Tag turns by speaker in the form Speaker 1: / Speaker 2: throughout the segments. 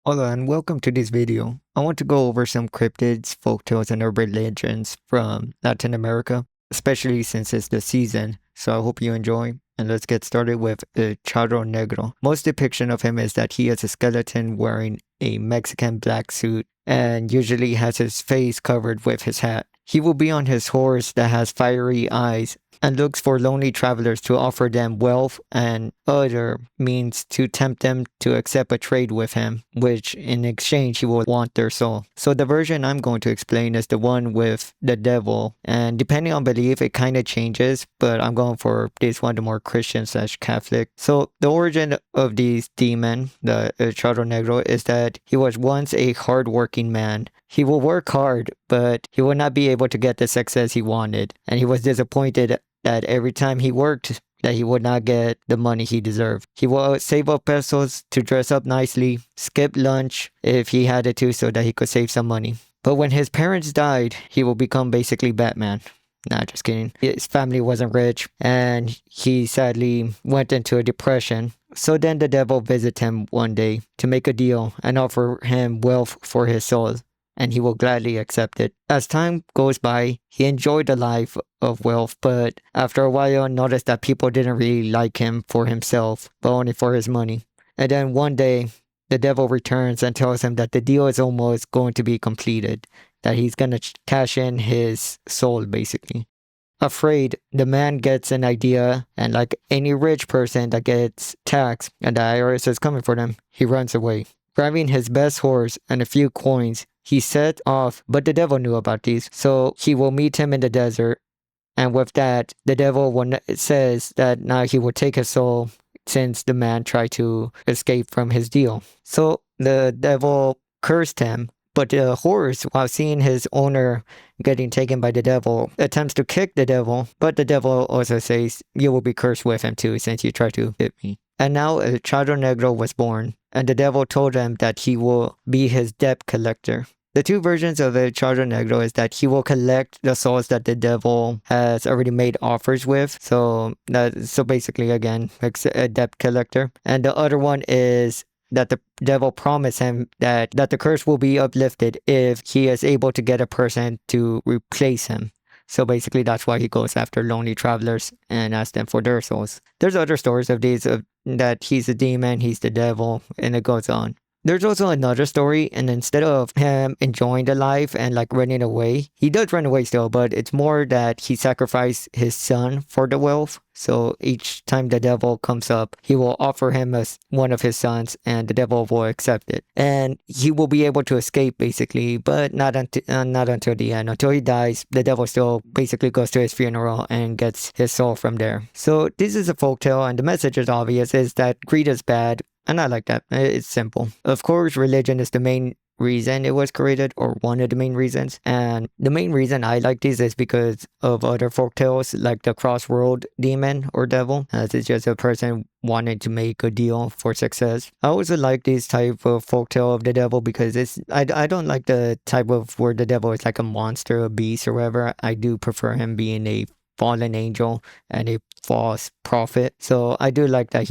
Speaker 1: Hola and welcome to this video. I want to go over some cryptids, folktales, and urban legends from Latin America, especially since it's the season, so I hope you enjoy. And let's get started with El Charro Negro. Most depiction of him is that he is a skeleton wearing a Mexican black suit and usually has his face covered with his hat. He will be on his horse that has fiery eyes and looks for lonely travelers to offer them wealth and other means to tempt them to accept a trade with him, which in exchange he will want their soul. So the version I'm going to explain is the one with the devil, and depending on belief it kind of changes, but I'm going for this one, the more Christian slash Catholic. So the origin of these demon, the Charro Negro, is that he was once a hardworking man. He will work hard, but he will not be able to get the success he wanted, and he was disappointed that every time he worked that he would not get the money he deserved. He will save up pesos to dress up nicely, skip lunch if he had to so that he could save some money. But when his parents died, he will become basically Batman. Nah, just kidding. His family wasn't rich and he sadly went into a depression. So then the devil visited him one day to make a deal and offer him wealth for his soul, and he will gladly accept it. As time goes by, he enjoyed the life of wealth, but after a while noticed that people didn't really like him for himself, but only for his money. And then one day, the devil returns and tells him that the deal is almost going to be completed, that he's going to cash in his soul, basically. Afraid, the man gets an idea, and like any rich person that gets taxed and the IRS is coming for them, he runs away. Grabbing his best horse and a few coins, he set off, but the devil knew about these, so he will meet him in the desert. And with that, the devil says that now he will take his soul since the man tried to escape from his deal. So the devil cursed him, but the horse, while seeing his owner getting taken by the devil, attempts to kick the devil, but the devil also says, "You will be cursed with him too since you tried to hit me." And now El Charro Negro was born, and the devil told him that he will be his debt collector. The two versions of El Charro Negro is that he will collect the souls that the devil has already made offers with. So basically again, like a debt collector. And the other one is that the devil promised him that the curse will be uplifted if he is able to get a person to replace him. So basically that's why he goes after lonely travelers and asks them for their souls. There's other stories of these, that he's a demon, he's the devil, and it goes on. There's also another story, and instead of him enjoying the life and like running away, he does run away still, but it's more that he sacrificed his son for the wealth. So each time the devil comes up, he will offer him as one of his sons, and the devil will accept it. And he will be able to escape basically, but not until the end. Until he dies, the devil still basically goes to his funeral and gets his soul from there. So this is a folktale, and the message is obvious: is that greed is bad. And I like that. It's simple. Of course, religion is the main reason it was created, or one of the main reasons. And the main reason I like these is because of other folktales like the crossroad demon or devil, as it's just a person wanting to make a deal for success. I also like this type of folktale of the devil because I don't like the type of where the devil is like a monster, a beast, or whatever. I do prefer him being a fallen angel and a false prophet. So I do like that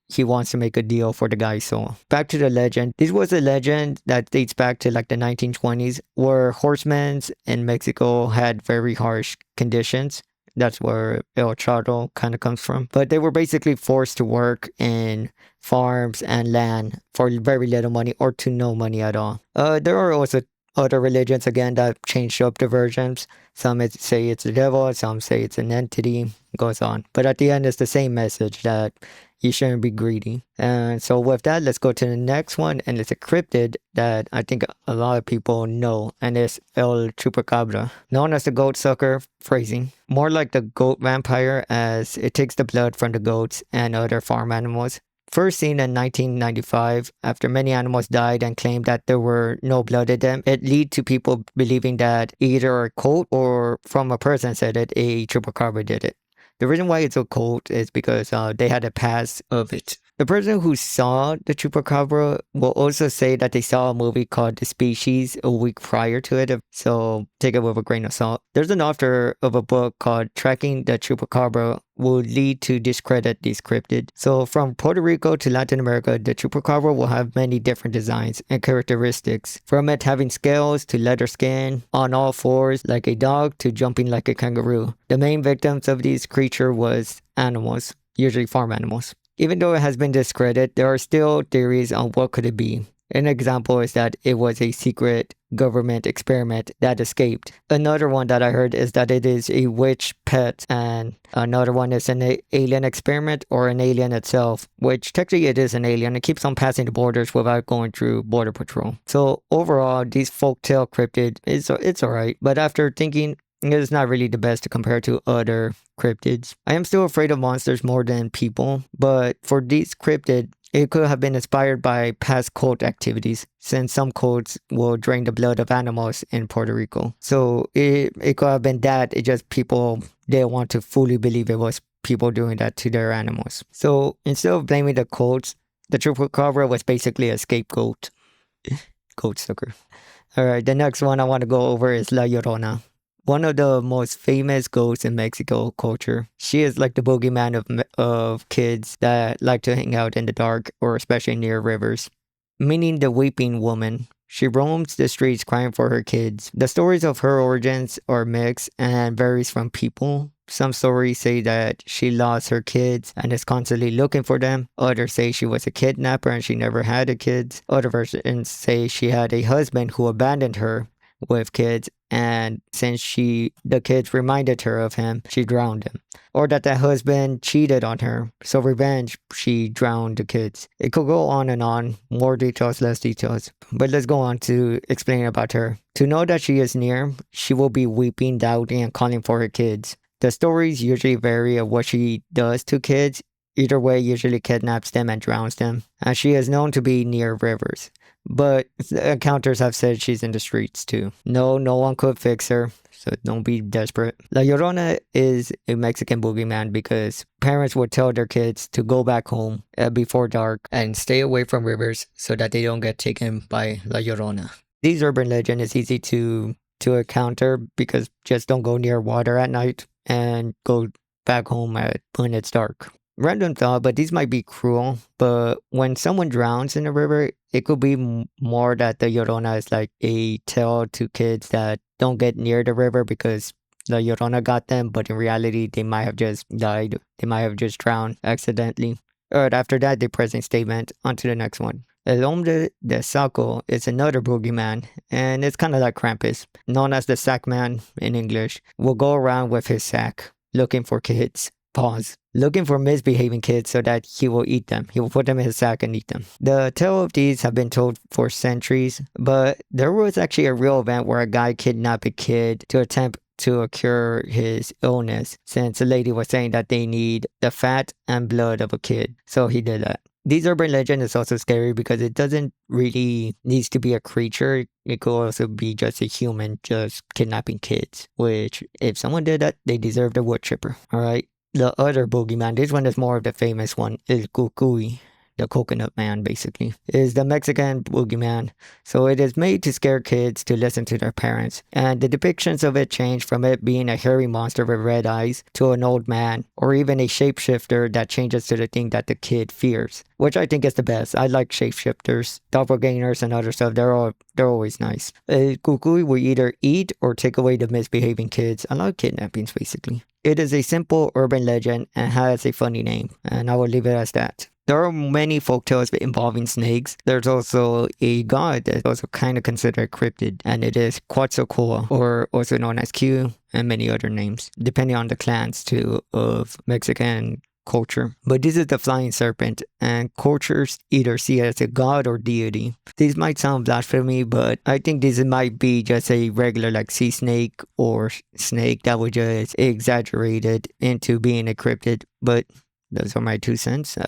Speaker 1: he wants to make a deal for the guy's soul. Back to the legend. This was a legend that dates back to like the 1920s, where horsemen in Mexico had very harsh conditions. That's where El Charro kind of comes from. But they were basically forced to work in farms and land for very little money or to no money at all. There are also other religions again that changed up the versions. Some say it's the devil, some say it's an entity, goes on. But at the end, it's the same message that you shouldn't be greedy. And so with that, let's go to the next one, and it's a cryptid that I think a lot of people know, and it's El Chupacabra, known as the goat sucker, phrasing. More like the goat vampire, as it takes the blood from the goats and other farm animals. First seen in 1995, after many animals died and claimed that there were no blood in them, it led to people believing that either a cult or from a person said it, a chupacabra did it. The reason why it's a cult is because they had a past of it. The person who saw the chupacabra will also say that they saw a movie called The Species a week prior to it, so take it with a grain of salt. There's an author of a book called Tracking the Chupacabra will lead to discredit these cryptids. So from Puerto Rico to Latin America, the chupacabra will have many different designs and characteristics. From it having scales to leather skin, on all fours like a dog to jumping like a kangaroo. The main victims of these creatures was animals, usually farm animals. Even though it has been discredited, there are still theories on what could it be. An example is that it was a secret government experiment that escaped. Another one that I heard is that it is a witch pet, and another one is an alien experiment or an alien itself, which technically it is an alien. It keeps on passing the borders without going through border patrol. So overall, these folktale cryptid it's alright, but after thinking, it's not really the best to compare to other cryptids. I am still afraid of monsters more than people, but for these cryptids, it could have been inspired by past cult activities, since some cults will drain the blood of animals in Puerto Rico. So it could have been that, it just people didn't want to fully believe it was people doing that to their animals. So instead of blaming the cults, the chupacabra was basically a scapegoat. Goat sucker. Alright, the next one I want to go over is La Llorona. One of the most famous ghosts in Mexico culture. She is like the boogeyman of kids that like to hang out in the dark or especially near rivers. Meaning the weeping woman. She roams the streets crying for her kids. The stories of her origins are mixed and varies from people. Some stories say that she lost her kids and is constantly looking for them. Others say she was a kidnapper and she never had the kids. Other versions say she had a husband who abandoned her with kids, and since the kids reminded her of him, she drowned him. Or that husband cheated on her, so revenge, she drowned the kids. It could go on and on, more details, less details. But let's go on to explain about her. To know that she is near, she will be weeping, doubting, and calling for her kids. The stories usually vary of what she does to kids. Either way, usually kidnaps them and drowns them. And she is known to be near rivers. But encounters have said she's in the streets too. No one could fix her, so don't be desperate. La Llorona is a Mexican boogeyman because parents would tell their kids to go back home before dark and stay away from rivers so that they don't get taken by La Llorona. These urban legend is easy to encounter because just don't go near water at night and go back home when it's dark. Random thought, but these might be cruel. But when someone drowns in a river, it could be more that the Llorona is like a tale to kids that don't get near the river because the Llorona got them, but in reality, they might have just died. They might have just drowned accidentally. Alright, after that depressing statement, on to the next one. El Hombre de Saco is another boogeyman, and it's kind of like Krampus, known as the Sack Man in English, will go around with his sack, looking for kids. Pause. Looking for misbehaving kids so that he will eat them. He will put them in his sack and eat them. The tale of these have been told for centuries, but there was actually a real event where a guy kidnapped a kid to attempt to cure his illness, since the lady was saying that they need the fat and blood of a kid. So he did that. These urban legend is also scary because it doesn't really needs to be a creature. It could also be just a human just kidnapping kids, which if someone did that, they deserve the wood chipper. Alright. The other boogeyman, this one is more of the famous one, is Cucuy, the coconut man basically, is the Mexican boogeyman. So it is made to scare kids to listen to their parents. And the depictions of it change from it being a hairy monster with red eyes to an old man, or even a shapeshifter that changes to the thing that the kid fears, which I think is the best. I like shapeshifters, doppelgangers, and other stuff. They're always nice. Cucuy will either eat or take away the misbehaving kids. I like kidnappings basically. It is a simple urban legend and has a funny name, and I will leave it as that. There are many folktales involving snakes. There's also a god that's also kind of considered cryptid, and it is Quetzalcoatl, or also known as Q, and many other names, depending on the clans too of Mexican culture. But this is the flying serpent, and cultures either see it as a god or deity. These might sound blasphemy, but I think this might be just a regular like sea snake or snake that was just exaggerated into being a cryptid. But those are my 2 cents.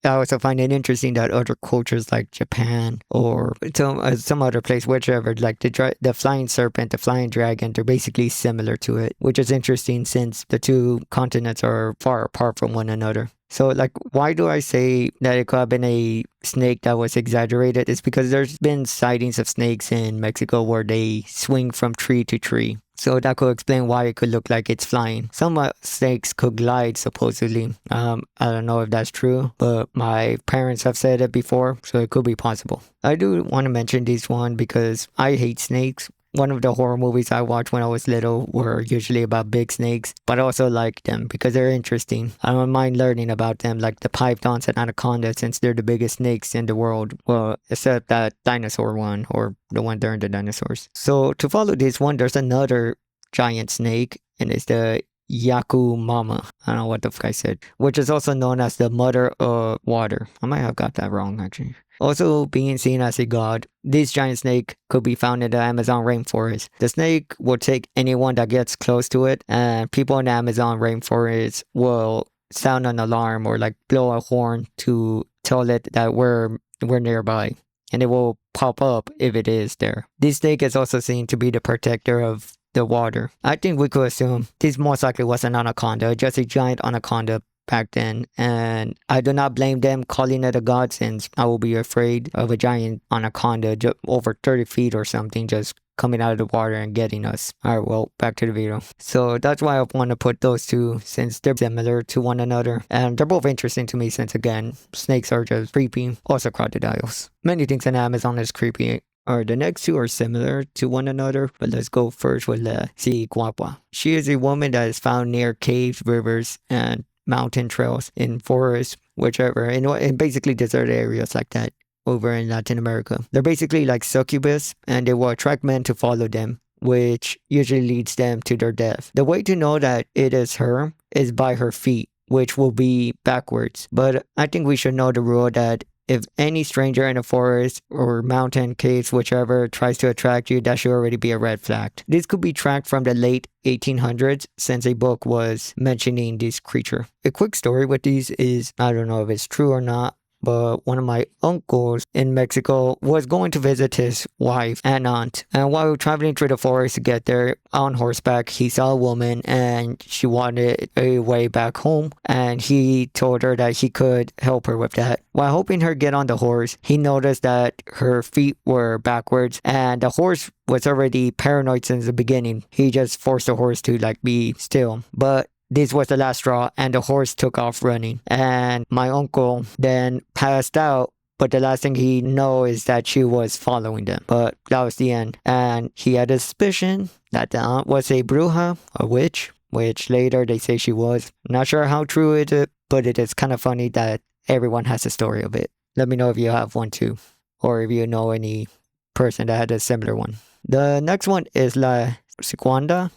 Speaker 1: I also find it interesting that other cultures like Japan or some other place, whichever, like the flying serpent, the flying dragon, they're basically similar to it, which is interesting since the two continents are far apart from one another. So, like, why do I say that it could have been a snake that was exaggerated? It's because there's been sightings of snakes in Mexico where they swing from tree to tree. So that could explain why it could look like it's flying. Some snakes could glide, supposedly. I don't know if that's true, but my parents have said it before, so it could be possible. I do want to mention this one because I hate snakes. One of the horror movies I watched when I was little were usually about big snakes, but I also like them because they're interesting. I don't mind learning about them, like the pythons and anacondas, since they're the biggest snakes in the world. Well, except that dinosaur one, or the one during the dinosaurs. So to follow this one, there's another giant snake, and it's the Yaku Mama. I don't know what the fuck I said, which is also known as the mother of water. I might have got that wrong, actually. Also being seen as a god, this giant snake could be found in the Amazon rainforest. The snake will take anyone that gets close to it, and people in the Amazon rainforest will sound an alarm or like blow a horn to tell it that we're nearby, and it will pop up if it is there. This snake is also seen to be the protector of the water. I think we could assume this most likely was an anaconda, just a giant anaconda back then, and I do not blame them calling it a god, since I will be afraid of a giant anaconda over 30 feet or something just coming out of the water and getting us. Alright, well, back to the video. So that's why I want to put those two, since they're similar to one another, and they're both interesting to me since, again, snakes are just creepy. Also crocodiles. Many things in Amazon is creepy. The next two are similar to one another, but let's go first with the Guapa. She is a woman that is found near caves, rivers, and mountain trails in forests, whichever, in basically desert areas like that over in Latin America. They're basically like succubus, and they will attract men to follow them, which usually leads them to their death. The way to know that it is her is by her feet, which will be backwards. But I think we should know the rule that if any stranger in a forest or mountain, caves, whichever, tries to attract you, that should already be a red flag. This could be tracked from the late 1800s, since a book was mentioning this creature. A quick story with these is, I don't know if it's true or not, but one of my uncles in Mexico was going to visit his wife and aunt. And while traveling through the forest to get there on horseback, he saw a woman and she wanted a way back home. And he told her that he could help her with that. While helping her get on the horse, he noticed that her feet were backwards and the horse was already paranoid since the beginning. He just forced the horse to be still. But this was the last straw, and the horse took off running. And my uncle then passed out, but the last thing he knows is that she was following them. But that was the end. And he had a suspicion that the aunt was a bruja, a witch, which later they say she was. Not sure how true it is, but it is kind of funny that everyone has a story of it. Let me know if you have one too, or if you know any person that had a similar one. The next one is La Sequanda.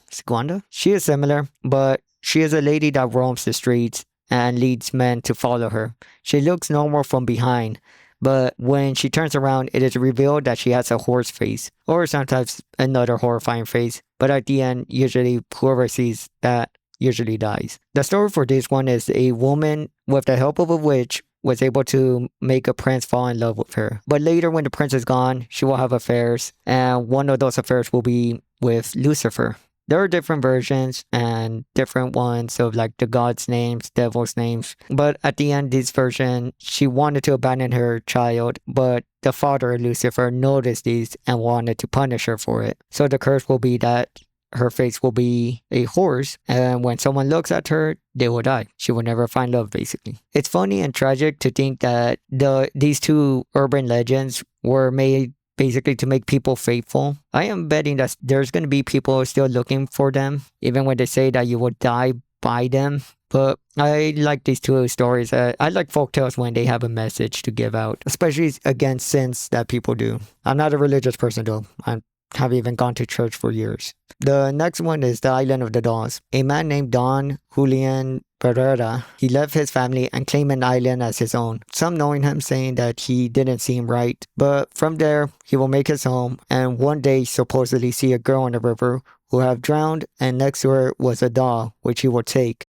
Speaker 1: She is similar, but she is a lady that roams the streets and leads men to follow her. She looks normal from behind, but when she turns around, it is revealed that she has a horse face, or sometimes another horrifying face. But at the end, usually whoever sees that usually dies. The story for this one is a woman, with the help of a witch, was able to make a prince fall in love with her. But later, when the prince is gone, she will have affairs, and one of those affairs will be with Lucifer. There are different versions and different ones of the gods' names, devil's names. But at the end, this version, she wanted to abandon her child, but the father of Lucifer noticed this and wanted to punish her for it. So the curse will be that her face will be a horse, and when someone looks at her, they will die. She will never find love, basically. It's funny and tragic to think that these two urban legends were made basically to make people faithful. I am betting that there's going to be people still looking for them, even when they say that you will die by them. But I like these two stories. I like folktales when they have a message to give out, especially against sins that people do. I'm not a religious person though. I haven't even gone to church for years. The next one is the Island of the Dolls. A man named Don Julian Pereira, he left his family and claimed an island as his own. Some knowing him saying that he didn't seem right, but from there he will make his home and one day supposedly see a girl in the river who have drowned, and next to her was a doll which he will take.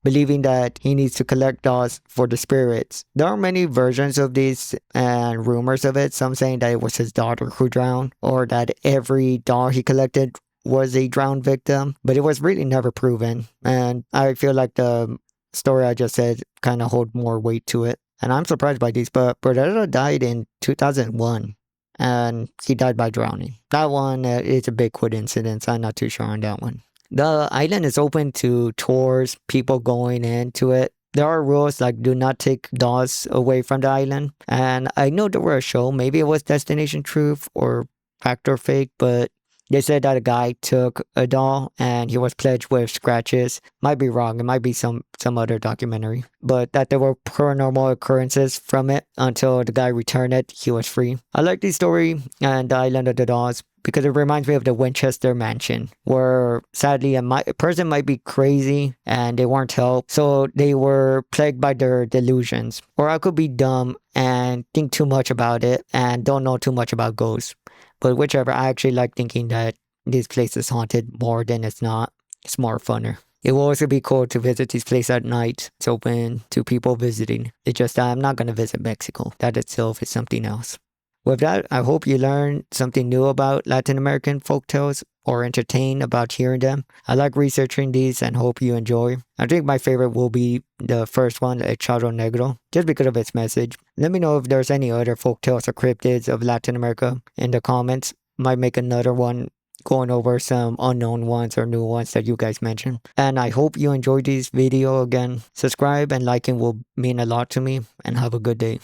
Speaker 1: believing that he needs to collect dolls for the spirits. There are many versions of these and rumors of it, some saying that it was his daughter who drowned, or that every doll he collected was a drowned victim, but it was really never proven. And I feel like the story I just said kind of hold more weight to it. And I'm surprised by these, but Bernardo died in 2001 and he died by drowning. That one is a big coincidence. I'm not too sure on that one. The island is open to tours, people going into it. There are rules like do not take dolls away from the island. And I know there were a show, maybe it was Destination Truth or Fact or Fake, but they said that a guy took a doll and he was pledged with scratches. Might be wrong. It might be some other documentary. But that there were paranormal occurrences from it until the guy returned it. He was free. I like this story and the Island of the Dolls because it reminds me of the Winchester Mansion, where sadly a person might be crazy and they weren't helped. So they were plagued by their delusions. Or I could be dumb and think too much about it and don't know too much about ghosts. But whichever, I actually like thinking that this place is haunted more than it's not. It's more funner. It will also be cool to visit this place at night. It's open to people visiting. It's just that I'm not going to visit Mexico. That itself is something else. With that, I hope you learned something new about Latin American folktales or entertained about hearing them. I like researching these and hope you enjoy. I think my favorite will be the first one, El Charro Negro, just because of its message. Let me know if there's any other folktales or cryptids of Latin America in the comments. Might make another one going over some unknown ones or new ones that you guys mentioned. And I hope you enjoyed this video again. Subscribe and liking will mean a lot to me, and have a good day.